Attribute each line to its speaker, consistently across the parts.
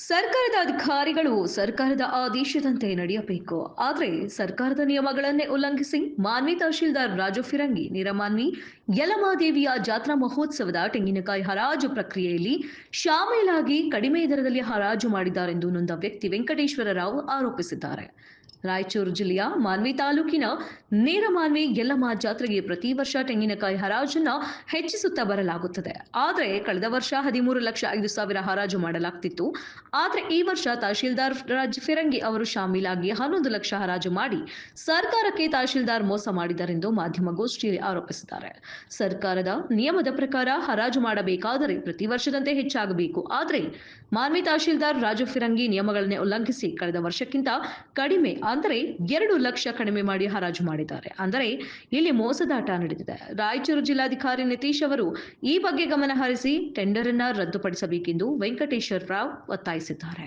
Speaker 1: ಸರ್ಕಾರದ ಅಧಿಕಾರಿಗಳು ಸರ್ಕಾರದ ಆದೇಶದಂತೆ ನಡೆಯಬೇಕು. ಆದರೆ ಸರ್ಕಾರದ ನಿಯಮಗಳನ್ನೇ ಉಲ್ಲಂಘಿಸಿ ಮಾನ್ವಿ ತಹಶೀಲ್ದಾರ್ ರಾಜು ಫಿರಂಗಿ ನೀರಮಾನ್ವಿ ಯಲಮಾದೇವಿಯ ಜಾತ್ರಾ ಮಹೋತ್ಸವದ ತೆಂಗಿನಕಾಯಿ ಹರಾಜು ಪ್ರಕ್ರಿಯೆಯಲ್ಲಿ ಶಾಮೀಲಾಗಿ ಕಡಿಮೆ ದರದಲ್ಲಿ ಹರಾಜು ಮಾಡಿದ್ದಾರೆಂದು ನೊಂದ ವ್ಯಕ್ತಿ ವೆಂಕಟೇಶ್ವರ ರಾವ್ ಆರೋಪಿಸಿದ್ದಾರೆ. ರಾಯಚೂರು ಜಿಲ್ಲೆಯ ಮಾನ್ವಿ ತಾಲೂಕಿನ ನೇರಮಾನ್ವಿ ಯಲ್ಲಮ್ಮ ಜಾತ್ರೆಗೆ ಪ್ರತಿ ವರ್ಷ ತೆಂಗಿನಕಾಯಿ ಹರಾಜನ್ನ ಹೆಚ್ಚಿಸುತ್ತಾ ಬರಲಾಗುತ್ತದೆ. ಆದರೆ ಕಳೆದ ವರ್ಷ 13,05,000 ಹರಾಜು ಮಾಡಲಾಗ್ತಿತ್ತು. ಆದರೆ ಈ ವರ್ಷ ತಹಶೀಲ್ದಾರ್ ರಾಜ್ ಫಿರಂಗಿ ಅವರು ಶಾಮೀಲಾಗಿ 11 ಲಕ್ಷ ಹರಾಜು ಮಾಡಿ ಸರ್ಕಾರಕ್ಕೆ ತಹಶೀಲ್ದಾರ್ ಮೋಸ ಮಾಡಿದ್ದಾರೆಂದು ಮಾಧ್ಯಮಗೋಷ್ಠಿಯಲ್ಲಿ ಆರೋಪಿಸಿದ್ದಾರೆ. ಸರ್ಕಾರದ ನಿಯಮದ ಪ್ರಕಾರ ಹರಾಜು ಮಾಡಬೇಕಾದರೆ ಪ್ರತಿ ವರ್ಷದಂತೆ ಹೆಚ್ಚಾಗಬೇಕು. ಆದರೆ ಮಾನ್ವಿ ತಹಶೀಲ್ದಾರ್ ರಾಜು ಫಿರಂಗಿ ನಿಯಮಗಳನ್ನೇ ಉಲ್ಲಂಘಿಸಿ ಕಳೆದ ವರ್ಷಕ್ಕಿಂತ ಕಡಿಮೆ ಅಂದರೆ 2 ಲಕ್ಷ ಕಡಿಮೆ ಮಾಡಿ ಹರಾಜು ಮಾಡಿದ್ದಾರೆ. ಅಂದರೆ ಇಲ್ಲಿ ಮೋಸದಾಟ ನಡೆದಿದೆ. ರಾಯಚೂರು ಜಿಲ್ಲಾಧಿಕಾರಿ ನಿತೀಶ್ ಅವರು ಈ ಬಗ್ಗೆ ಗಮನ ಹರಿಸಿ ಟೆಂಡರ್ ಅನ್ನು ರದ್ದುಪಡಿಸಬೇಕೆಂದು ವೆಂಕಟೇಶ್ವರ ರಾವ್ ಒತ್ತಾಯಿಸಿದ್ದಾರೆ.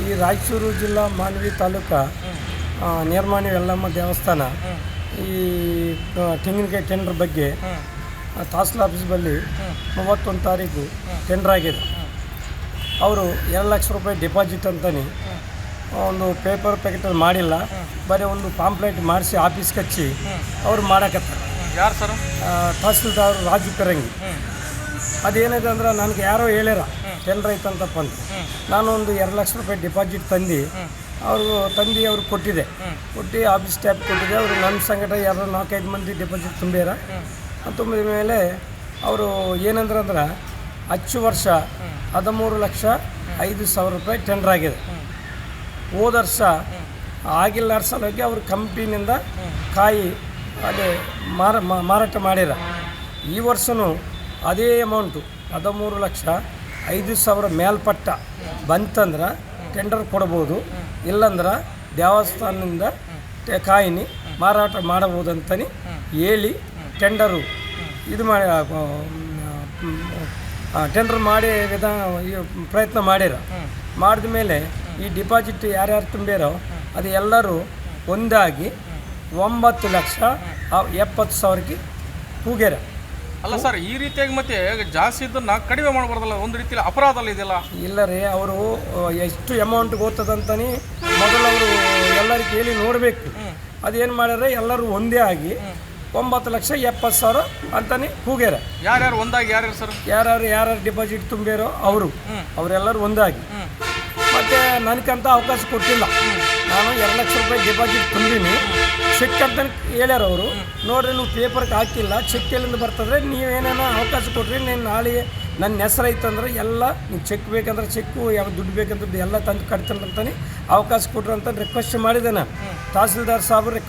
Speaker 2: ಈ ರಾಯಚೂರು ಜಿಲ್ಲಾ ಮಾನ್ವಿ ತಾಲೂಕು ನೇರಮಾನ್ವಿ ಯಲ್ಲಮ್ಮ ದೇವಸ್ಥಾನ ಈ ತೆಂಗಿನಕಾಯಿ ಟೆಂಡರ್ ಬಗ್ಗೆ ತಹಸೀಲ್ ಆಫೀಸ್ ಬಳಿ 31 ತಾರೀಕು ಟೆಂಡರ್ ಆಗಿದೆ. ಅವರು 2 ಲಕ್ಷ ರೂಪಾಯಿ ಡೆಪಾಸಿಟ್ ಅಂತಾನೆ ಒಂದು ಪೇಪರ್ ಪ್ಯಾಕೆಟಲ್ಲಿ ಮಾಡಿಲ್ಲ, ಬರೀ ಒಂದು ಪಾಂಪ್ಲೆಟ್ ಮಾಡಿಸಿ ಆಫೀಸ್ಗೆ ಹಚ್ಚಿ ಅವ್ರು ಮಾಡಕತ್ತಾರೆ.
Speaker 3: ಯಾರು ಸರ್?
Speaker 2: ತಹಸೀಲ್ದಾರ್ ರಾಜು ಫಿರಂಗಿ. ಅದೇನಿದೆ ಅಂದ್ರೆ ನನಗೆ ಯಾರೋ ಹೇಳ್ಯಾರ ಟೆಂಡರ್ ಐತಂತಪ್ಪ ಅಂತ. ನಾನು ಒಂದು 2 ಲಕ್ಷ ರೂಪಾಯಿ ಡೆಪಾಸಿಟ್ ತಂದು ಅವ್ರು ಕೊಟ್ಟಿದ್ದೆ. ಕೊಟ್ಟು ಆಫೀಸ್ ಸ್ಟಾಫ್ ಕೊಟ್ಟಿದ್ದೆ. ಅವರು ನನ್ನ ಸಂಗಡ 4-5 ಮಂದಿ ಡೆಪಾಸಿಟ್ ತುಂಬ್ಯಾರ. ತುಂಬಿದ ಮೇಲೆ ಅವರು ಏನಂದ್ರೆ ಹಚ್ಚು ವರ್ಷ 13,05,000 ರೂಪಾಯಿ ಟೆಂಡರ್ ಆಗಿದೆ. ಹೋದ ವರ್ಷ ಆಗಿಲ್ಲ ಸಲುವಾಗಿ ಅವ್ರ ಕಂಪ್ನಿಯಿಂದ ಕಾಯಿ ಅದೇ ಮಾರಾಟ ಮಾಡ್ಯಾರ. ಈ ವರ್ಷವೂ ಅದೇ ಅಮೌಂಟು 13,05,000 ಮೇಲ್ಪಟ್ಟ ಬಂತಂದ್ರೆ ಟೆಂಡರ್ ಕೊಡ್ಬೋದು, ಇಲ್ಲಂದ್ರೆ ದೇವಸ್ಥಾನದಿಂದ ಕಾಯಿನಿ ಮಾರಾಟ ಮಾಡಬಹುದು ಅಂತಲೇ ಹೇಳಿ ಟೆಂಡರು ಇದು ಮಾಡಿ ಟೆಂಡರ್ ಮಾಡಿ ಪ್ರಯತ್ನ ಮಾಡ್ಯಾರ. ಮಾಡಿದ ಮೇಲೆ ಈ ಡಿಪಾಸಿಟ್ ಯಾರ್ಯಾರು ತುಂಬ್ಯಾರೋ ಅದು ಎಲ್ಲರೂ ಒಂದಾಗಿ 9,70,000ಕ್ಕೆ ಹೋಗ್ಯಾರ.
Speaker 3: ಅಲ್ಲ ಸರ್, ಈ ರೀತಿಯಾಗಿ ಮತ್ತೆ ಜಾಸ್ತಿ ಇದನ್ನು ಕಡಿಮೆ ಮಾಡಬಾರ್ದಲ್ಲ? ಒಂದು ರೀತಿಯಲ್ಲಿ ಅಪರಾಧ ಅಲ್ಲ ಇದೆಲ್ಲ? ಇಲ್ಲ
Speaker 2: ರೀ, ಅವರು ಎಷ್ಟು ಅಮೌಂಟ್ಗೆ ಹೋಗ್ತದಂತಾನೆ ಮೊದಲು ಅವರು ಎಲ್ಲರಿಗೆ ಹೇಳಿ ನೋಡಬೇಕು. ಅದೇನು ಮಾಡ್ಯಾರ, ಎಲ್ಲರೂ ಒಂದೇ ಆಗಿ 9,70,000 ಅಂತಾನೆ ಹೋಗ್ಯಾರ.
Speaker 3: ಯಾರ್ಯಾರು ಒಂದಾಗಿ? ಯಾರ್ಯಾರು ಸರ್?
Speaker 2: ಯಾರ್ಯಾರು ಡಿಪಾಸಿಟ್ ತುಂಬ್ಯಾರೋ ಅವರೆಲ್ಲರೂ ಒಂದಾಗಿ. ಮತ್ತು ನನಗಂತ ಅವಕಾಶ ಕೊಟ್ಟಿಲ್ಲ. ನಾನು 2 ಲಕ್ಷ ರೂಪಾಯಿ ಡೆಪಾಸಿಟ್ ತುಂಬಿನಿ, ಚೆಕ್ ಅಂತ ಹೇಳ್ಯಾರ ಅವರು. ನೋಡ್ರಿ, ನೀವು ಪೇಪರ್ಗೆ ಹಾಕಿಲ್ಲ, ಚೆಕ್ ಎಲ್ಲಿಂದ ಬರ್ತದ್ರೆ ನೀವೇನೇನೋ ಅವಕಾಶ ಕೊಟ್ರಿ, ನೀನು ನಾಳೆ ನನ್ನ ಹೆಸರು ಐತಂದ್ರೆ ಎಲ್ಲ ನೀವು ಚೆಕ್ ಬೇಕಂದ್ರೆ ಚೆಕ್ಕು, ಯಾವ ದುಡ್ಡು ಬೇಕಂದ್ರೆ ಎಲ್ಲ ತಂದು ಕಟ್ತೀನಿ ಅಂತಾನೆ ಅವಕಾಶ ಕೊಟ್ರು ಅಂತ ರಿಕ್ವೆಸ್ಟ್ ಮಾಡಿದೆ. ನಾನು ತಹಸೀಲ್ದಾರ್ ಸಾಹೇಬ್ರು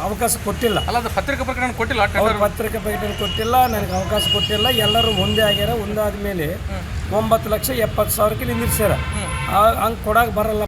Speaker 2: ಅವಕಾಶ ಕೊಟ್ಟಿಲ್ಲ.
Speaker 3: ಅಲ್ಲ, ಅದು ಪತ್ರಿಕಾ ಪ್ರಕಟಣೆ ಕೊಟ್ಟಿಲ್ಲ.
Speaker 2: ಅವ್ರು ಪತ್ರಿಕಾ ಪ್ರಕಟಣೆ ಕೊಟ್ಟಿಲ್ಲ, ನನಗೆ ಅವಕಾಶ ಕೊಟ್ಟಿಲ್ಲ. ಎಲ್ಲರೂ ಒಂದೇ ಆಗ್ಯಾರ. ಒಂದಾದ ಮೇಲೆ 9,70,000ಕ್ಕೆ ನಿಂದಿರ್ಸ್ಯಾರ. ಹಂಗೆ ಕೊಡೋಕೆ ಬರಲ್ಲ.